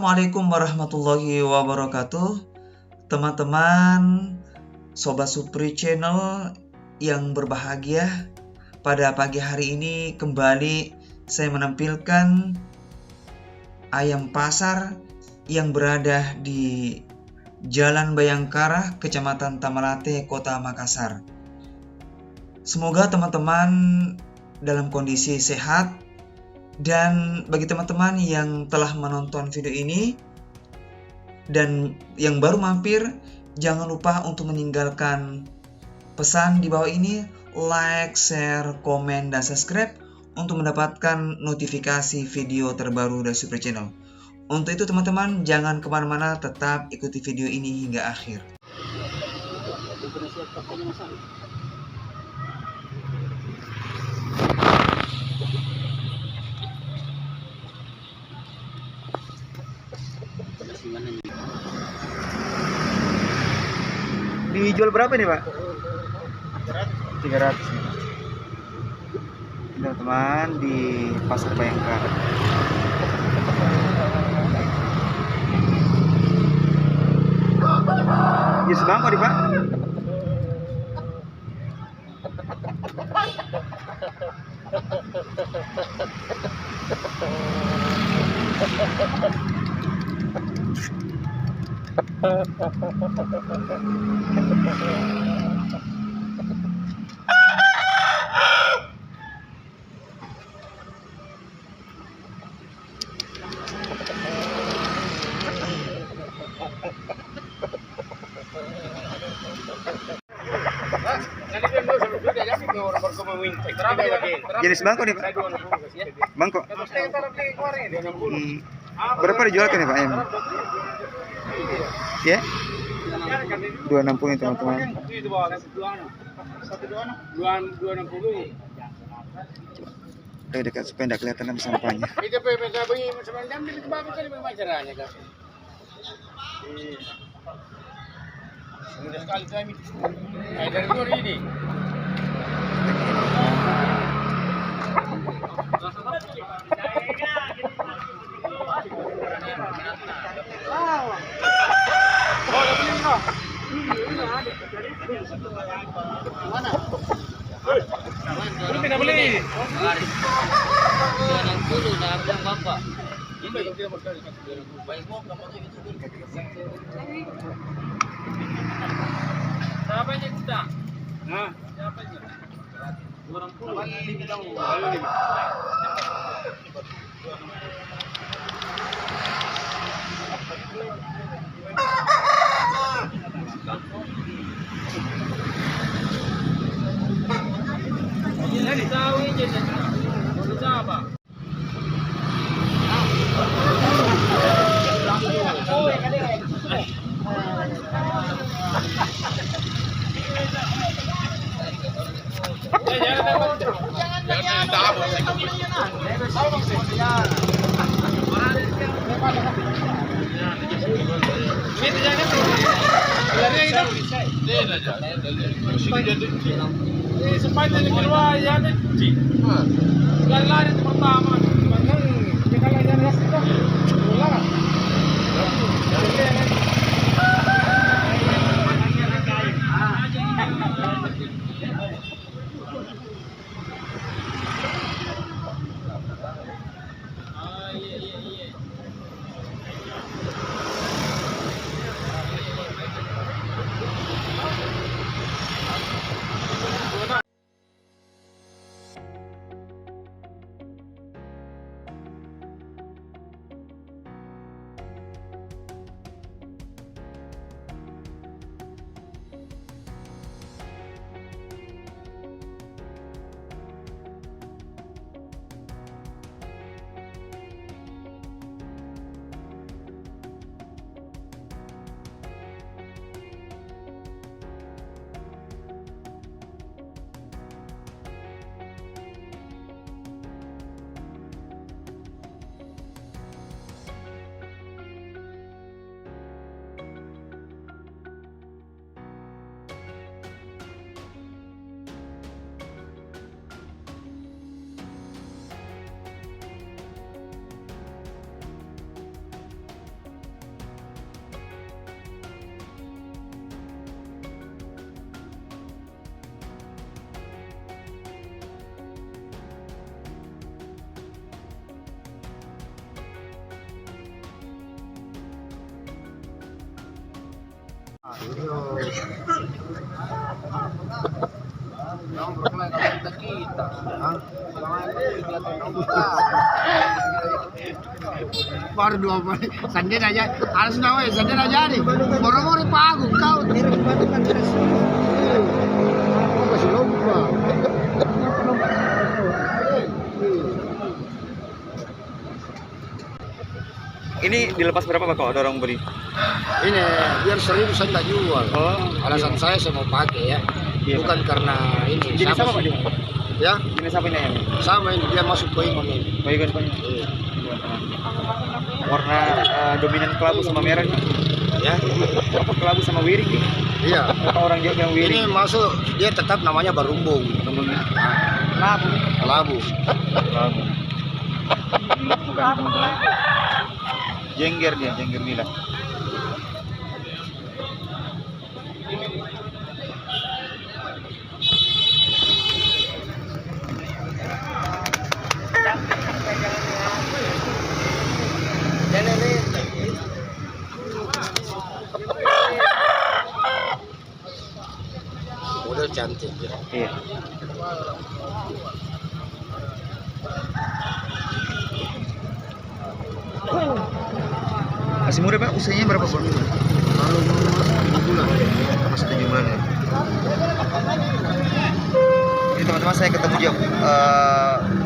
Assalamualaikum warahmatullahi wabarakatuh. Teman-teman Sobat Supri Channel yang berbahagia, pada pagi hari ini kembali saya menampilkan ayam pasar yang berada di Jalan Bayangkara, Kecamatan Tamalate, Kota Makassar. Semoga teman-teman dalam kondisi sehat. Dan bagi teman-teman yang telah menonton video ini dan yang baru mampir, jangan lupa untuk meninggalkan pesan di bawah ini, like, share, komen, dan subscribe untuk mendapatkan notifikasi video terbaru dari Supri Channel. Untuk itu teman-teman jangan kemana-mana, tetap ikuti video ini hingga akhir. Dijual berapa nih Pak? 300. Teman-teman di Pasar Bayangkara. Ya sebangko nih Pak. Jenis bangko nih Pak? Bangko. Berapa dijualkan nih Pak ayam? Ya? 260 teman-teman. 260. Dekat supaya tidak kelihatan sampahnya. Sekali kami dari luar ini. Mana? Belum tidak beli. Jangan dulu dah bilang Bapak. Ini baik mau kamu itu. Berapanya kita? Nah, berapanya? 260. Jadi tahu aja jadi apa? Sepanjang keluar ya ada lari pertama kalau yang ras itu pulang Baru 2 menit. Sanden aja. Harus nawa ya, sanden aja nih. Moro-moro pagung kau. Masih lupa. Ini dilepas berapa Pak kalau ada orang beli? Ini biar 1.000 saya tak jual. Oh, Alasan saya mau pakai ya. Iya, Bukan karena ini. jenis apa Pak? Ya, Jenis apa ini? sama ini dia masuk ke ini. Baygon Pak. Warna dominan kelabu sama merah nih. Ya, Apa kelabu sama wiring nih? iya. Apa orang Jawa yang wiring? Ini masuk dia tetap namanya barumbung. Rumbungnya. Kelabu. Kelabu. Kelabu. Bukan teman-teman. Jengger dia, jengger nila. Model cantik ya. Iya. Masih muda Pak, usianya berapa Pak? Kalau mau masuk 7 bulan. Masih 7 bulan ya. Ini teman-teman saya ketemu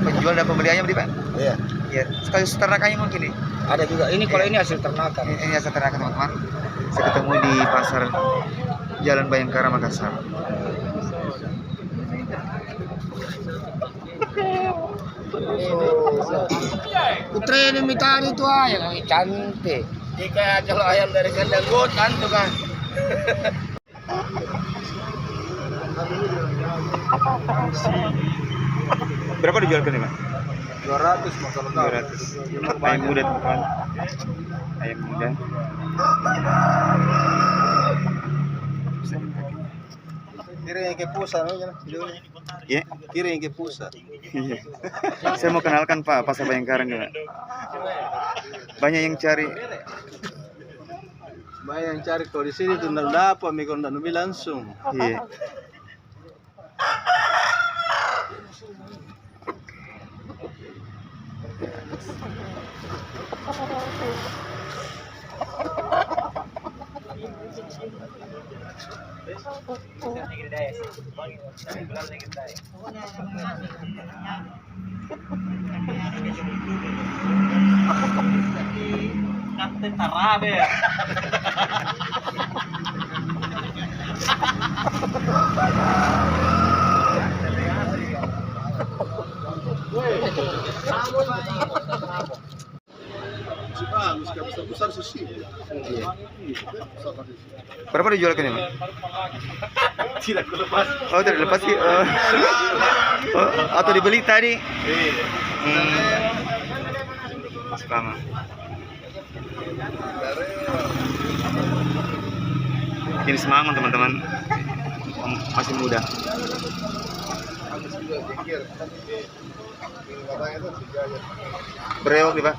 penjual dan pembeliannya beli Pak. Iya. Iya. Sekali ternakannya mungkin nih. Ada juga. Ini kalau ini hasil ternakan. Ini hasil ternakan teman-teman. Saya ketemu di pasar Jalan Bayangkara Makassar. Putri ini minta itu aja, cantik. Jika kalau ayam dari kandang hutan tuh kan. Berapa dijualkan nih Pak? 200 masalah 200. Ayam muda teman-teman. Ayam muda. Kira yang ke pusat Ya. Kira yang ke pusat. Iya. Saya mau kenalkan Pak pasar Bayangkara nih Pak. Banyak yang cari. Banyak yang cari kalau di sini tuh nggak dapat, mikro nggak nubi langsung. Iya. Kapten Tarabe. Bagus, kalau besar sushi. Berapa dijualkan ya Pak? Tidak lepas. Oh tidak lepas sih. Oh, atau dibeli tadi? Masuk lama. Ini semangat teman-teman. Masih muda. Berewok nih Pak.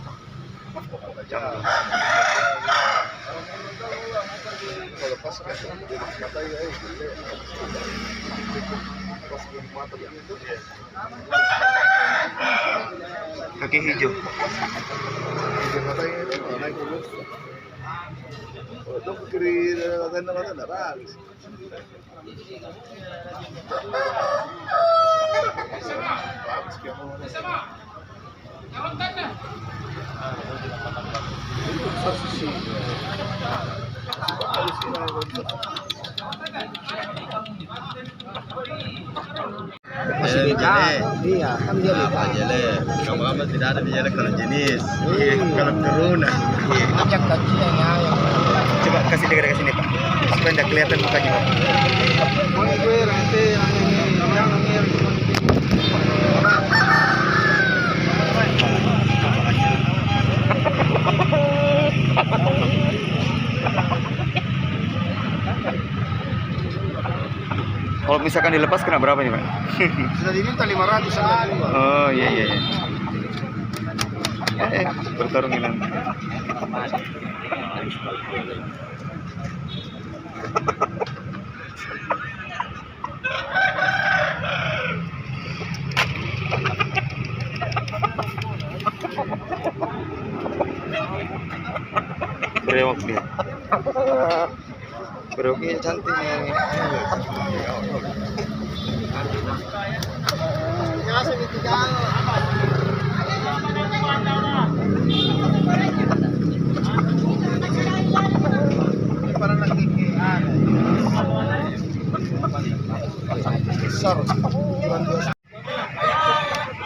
Kaki hijau. Masih beda. Iya, kan dia beda. Jele, kamu tidak ada jele kalau jenis, kalau turun. Ajak kecilnya yang Coba kasih dekat ke sini Pak. Supaya tidak kelihatan mukanya Pak. Kalau misalkan dilepas kena berapa nih Pak? sudah diminta 500 sama dua. Oh iya iya. Bertarung ini. Berewok dia. Berewoknya cantik nih.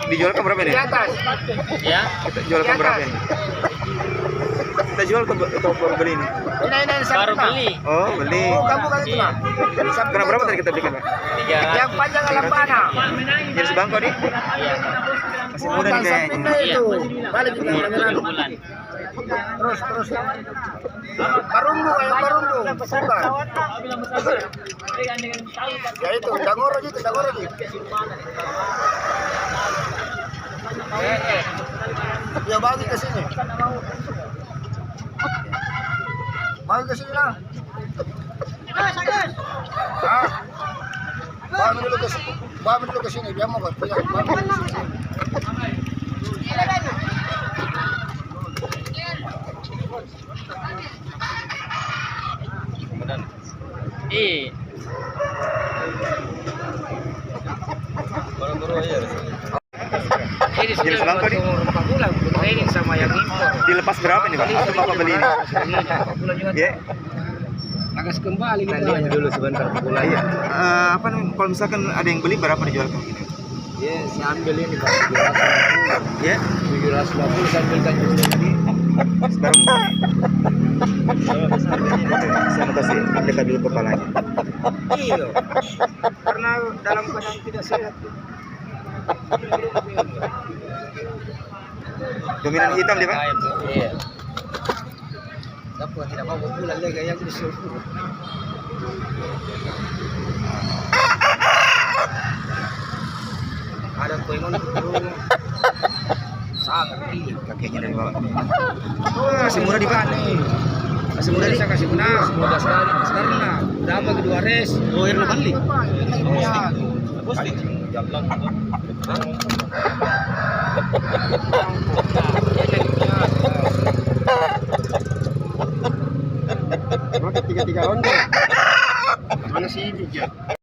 Dijual ke berapa nih? Di atas. Ya. Kita jual ke berapa ini? Kita jual ke baru beli ini. Ini Baru beli. Oh, beli. Oh, kamu kan itu lah. Karena berapa tadi kita belikan, Pak? 300. Yang panjang alambana. Jadi sebangkau nih? Iya. Masih muda nih Bukan kayaknya. sampingnya itu. Balik kita Iya, dengan 1 bulan. terus. Barumbu kayak barumbu. Bukan. Ya itu, dagoro gitu. Ya bagi ke sini. Bagi ke sini lah. Ah. Bawa dulu ke sini, dia mau ke sini. Iya. Ini Jadi sebangkau nih? Training sama yang impor. Dilepas berapa nih, Pak? Atau Bapak beli ini? Ya. Agak kembali kita. Tanya dulu sebentar pula ya. Apa namanya? Kalau misalkan ada yang beli berapa dijual kayak gini? Ya, saya ambil ini Pak. Ya. 750 saya ambilkan justru tadi. Sekarang saya mau kasih dekat dulu kepalanya. Iya. Karena dalam keadaan tidak sehat. Dominan hitam dia, Pak? Iya. Siapa tidak mau pulang lagi yang disuruh. Ada koingon sangat tinggi. Kakeknya dari bawah. Masih muda di Pak. Masih muda saya kasih benar. Muda sekali. Karena dapat kedua res. Oh, yang balik. Pasti. Tiga ronde. Mana sih ini?